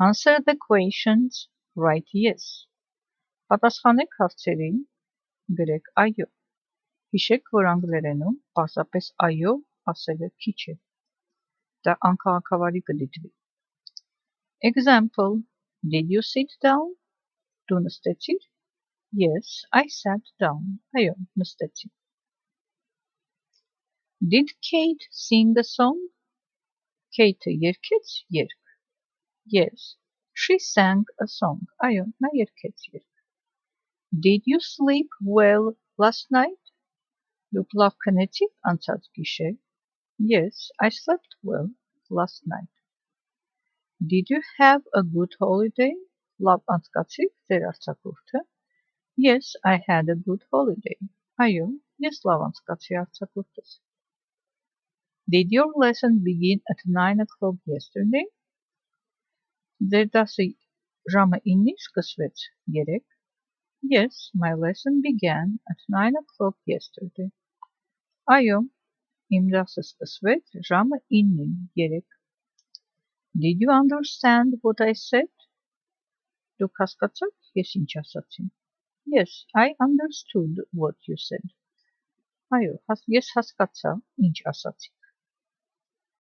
Answer the questions. Write yes. Պատասխանեք հարցերին, գրեք այո։ Հիշեք, որ անգլերենում պարզապես այո ասելը քիչ է։ Դա անքաղաքավարի կդիտվի։ Example. Did you sit down? Դու նստեցիր? Yes, I sat down. Այո, նստեցի։ Did Kate sing a song? Kate-ը երգեց երգ։ Yes, she sang a song. Այո, նա երգեց երգ։ Did you sleep well last night? Դուք լավ քնեցիք անցած գիշեր? Yes, I slept well last night. Did you have a good holiday? Լավ անցկացիք ձեր արձակուրդը? Yes, I had a good holiday. Այո, ես լավ անցկացի արձակուրդս։ Did your lesson begin at 9 o'clock yesterday? Ձեր դասը ժամը 9-ին սկսվեց երեկ? Yes, my lesson began at 9 o'clock yesterday. Այո, իմ դասը սկսվեց ժամը 9-ին երեկ։ Did you understand what I said? Դուք հասկացաք ես ինչ ասացի? Yes, I understood what you said. Այո, ես հասկացա ինչ ասացիք։